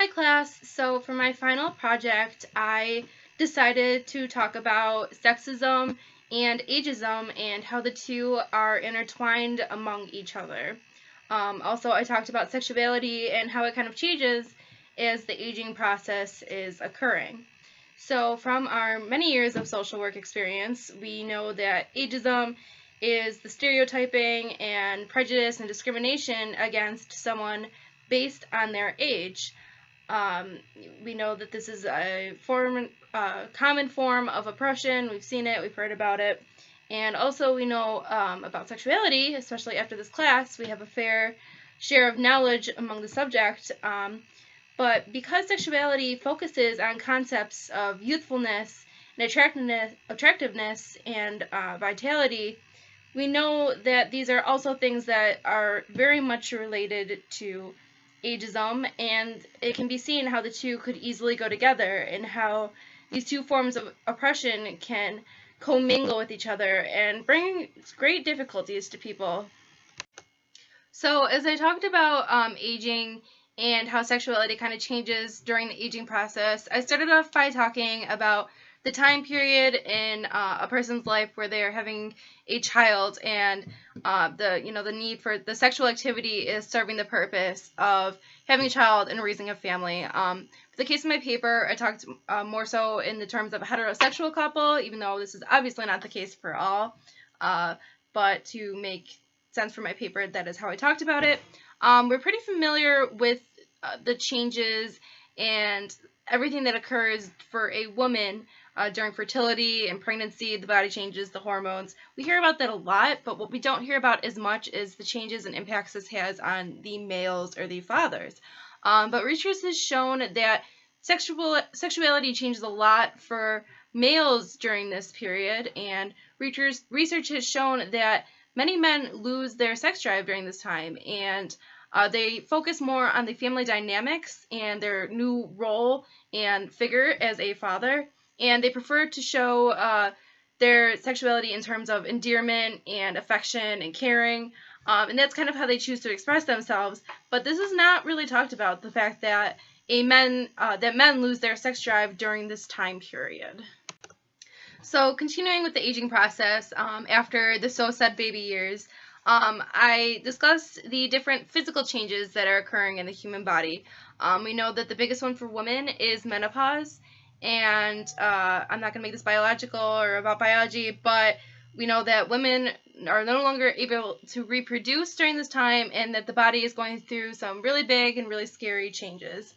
Hi class, so for my final project I decided to talk about sexism and ageism and how the two are intertwined among each other. Also I talked about sexuality and how it kind of changes as the aging process is occurring. So from our many years of social work experience, we know that ageism is the stereotyping and prejudice and discrimination against someone based on their age. Um, we know that this is a common form of oppression. We've seen it, we've heard about it. And also we know about sexuality, especially after this class. We have a fair share of knowledge among the subject. But because sexuality focuses on concepts of youthfulness and attractiveness and vitality, we know that these are also things that are very much related to ageism, and it can be seen how the two could easily go together and how these two forms of oppression can commingle with each other and bring great difficulties to people. So as I talked about aging and how sexuality kind of changes during the aging process, I started off by talking about the time period in a person's life where they are having a child, and the need for the sexual activity is serving the purpose of having a child and raising a family. For the case of my paper, I talked more so in the terms of a heterosexual couple, even though this is obviously not the case for all. But to make sense for my paper, that is how I talked about it. We're pretty familiar with the changes and everything that occurs for a woman during fertility and pregnancy, the body changes, the hormones. We hear about that a lot, but what we don't hear about as much is the changes and impacts this has on the males or the fathers. But research has shown that sexuality changes a lot for males during this period, and research has shown that many men lose their sex drive during this time, and they focus more on the family dynamics and their new role and figure as a father, and they prefer to show their sexuality in terms of endearment and affection and caring, and that's kind of how they choose to express themselves. But this is not really talked about, the fact that men lose their sex drive during this time period. So continuing with the aging process, after the so-said baby years, I discussed the different physical changes that are occurring in the human body. We know that the biggest one for women is menopause, and I'm not going to make this biological or about biology, but we know that women are no longer able to reproduce during this time, and that the body is going through some really big and really scary changes.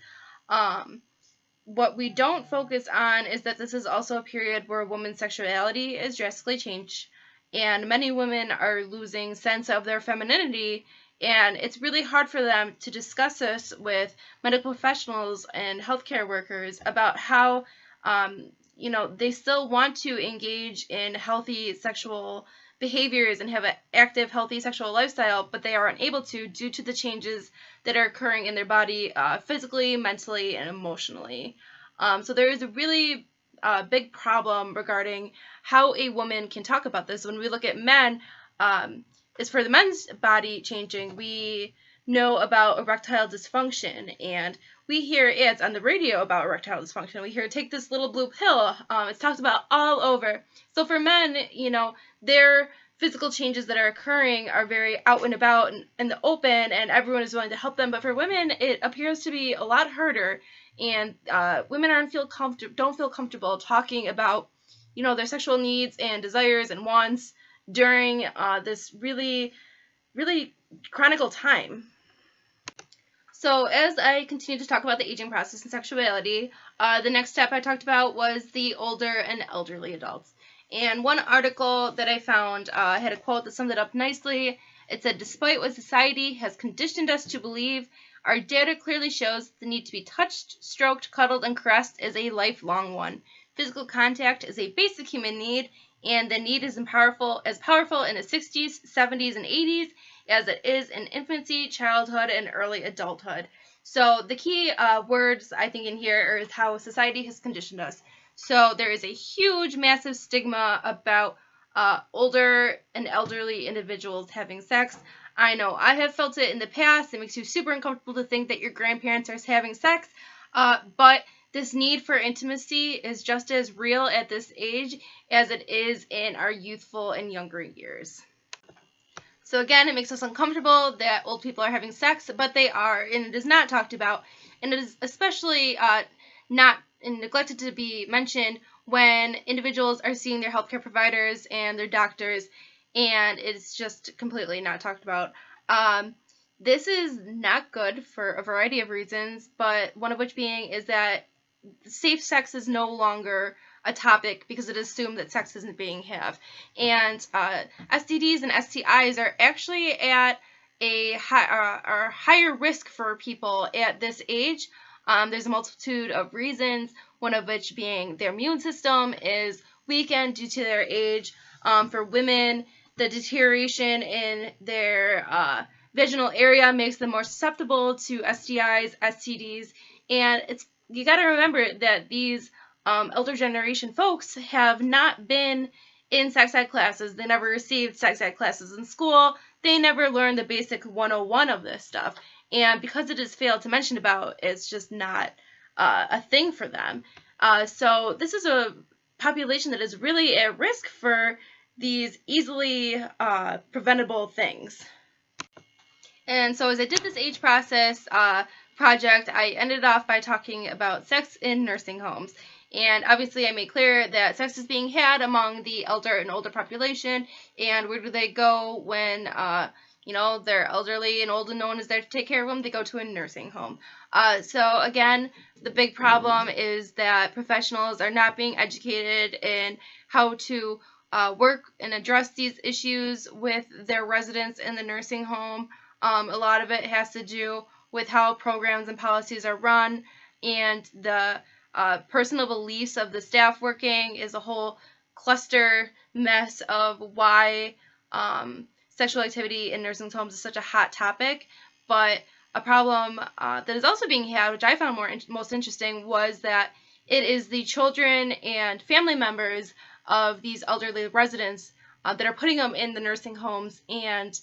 What we don't focus on is that this is also a period where a woman's sexuality is drastically changed, and many women are losing sense of their femininity, and it's really hard for them to discuss this with medical professionals and healthcare workers about how they still want to engage in healthy sexual behaviors and have an active, healthy sexual lifestyle, but they are unable to due to the changes that are occurring in their body physically, mentally, and emotionally. So there is a really big problem regarding how a woman can talk about this. When we look at men, as for the men's body changing, we know about erectile dysfunction, and we hear ads on the radio about erectile dysfunction. We hear, take this little blue pill. It's talked about all over. So for men, their physical changes that are occurring are very out and about and in the open, and everyone is willing to help them. But for women, it appears to be a lot harder, and women don't feel comfortable talking about, their sexual needs and desires and wants during this really, really chronicle time. So as I continue to talk about the aging process and sexuality, the next step I talked about was the older and elderly adults. And one article that I found had a quote that summed it up nicely. It said, "Despite what society has conditioned us to believe, our data clearly shows the need to be touched, stroked, cuddled, and caressed is a lifelong one. Physical contact is a basic human need, and the need is as powerful in the 60s, 70s, and 80s as it is in infancy, childhood, and early adulthood." So the key words I think in here is how society has conditioned us. So there is a huge, massive stigma about older and elderly individuals having sex. I know I have felt it in the past. It makes you super uncomfortable to think that your grandparents are having sex, but this need for intimacy is just as real at this age as it is in our youthful and younger years. So again, it makes us uncomfortable that old people are having sex, but they are, and it is not talked about, and it is especially not and neglected to be mentioned when individuals are seeing their healthcare providers and their doctors, and it's just completely not talked about. This is not good for a variety of reasons, but one of which being is that safe sex is no longer a topic because it is assumed that sex isn't being had. And STDs and STIs are actually at a higher risk for people at this age. There's a multitude of reasons, one of which being their immune system is weakened due to their age. For women, the deterioration in their vaginal area makes them more susceptible to STIs, STDs, and you got to remember that these elder generation folks have not been in sex ed classes. They never received sex ed classes in school. They never learned the basic 101 of this stuff. And because it is failed to mention about, it's just not a thing for them. So this is a population that is really at risk for these easily preventable things. And so as I did this age process project, I ended off by talking about sex in nursing homes. And obviously I made clear that sex is being had among the elder and older population, and where do they go when they're elderly and old and no one is there to take care of them? They go to a nursing home. So again, the big problem is that professionals are not being educated in how to work and address these issues with their residents in the nursing home. A lot of it has to do with how programs and policies are run, and the personal beliefs of the staff working is a whole cluster mess of why sexual activity in nursing homes is such a hot topic. But a problem that is also being had, which I found most interesting, was that it is the children and family members of these elderly residents that are putting them in the nursing homes, and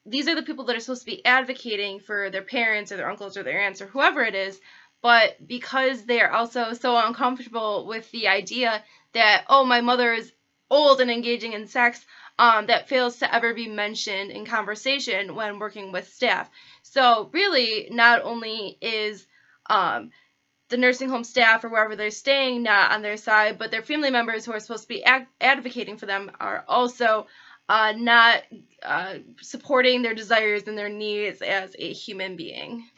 these are the people that are supposed to be advocating for their parents or their uncles or their aunts or whoever it is, but because they're also so uncomfortable with the idea that, oh, my mother is old and engaging in sex, that fails to ever be mentioned in conversation when working with staff. So really, not only is the nursing home staff or wherever they're staying not on their side, but their family members who are supposed to be advocating for them are also not supporting their desires and their needs as a human being.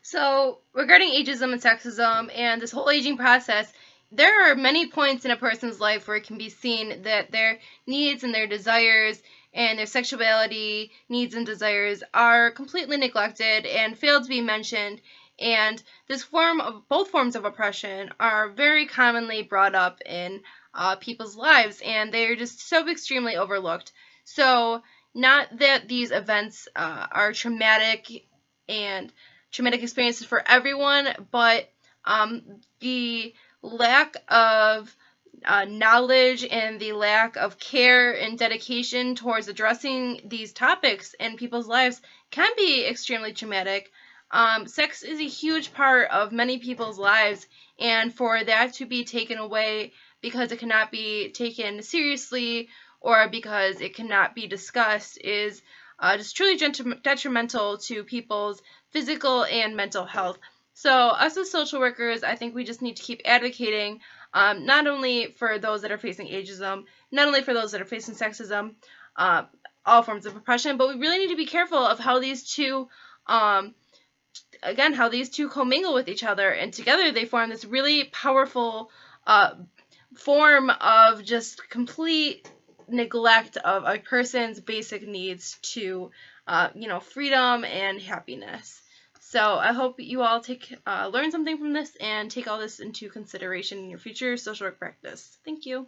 So regarding ageism and sexism and this whole aging process, there are many points in a person's life where it can be seen that their needs and their desires and their sexuality needs and desires are completely neglected and fail to be mentioned. And both forms of oppression are very commonly brought up in people's lives, and they're just so extremely overlooked. So not that these events are traumatic experiences for everyone, but the lack of knowledge and the lack of care and dedication towards addressing these topics in people's lives can be extremely traumatic. Sex is a huge part of many people's lives, and for that to be taken away because it cannot be taken seriously or because it cannot be discussed is just truly detrimental to people's physical and mental health. So us as social workers, I think we just need to keep advocating not only for those that are facing ageism, not only for those that are facing sexism, all forms of oppression, but we really need to be careful of how these two commingle with each other, and together they form this really powerful form of just complete neglect of a person's basic needs to, freedom and happiness. So I hope you all learn something from this and take all this into consideration in your future social work practice. Thank you.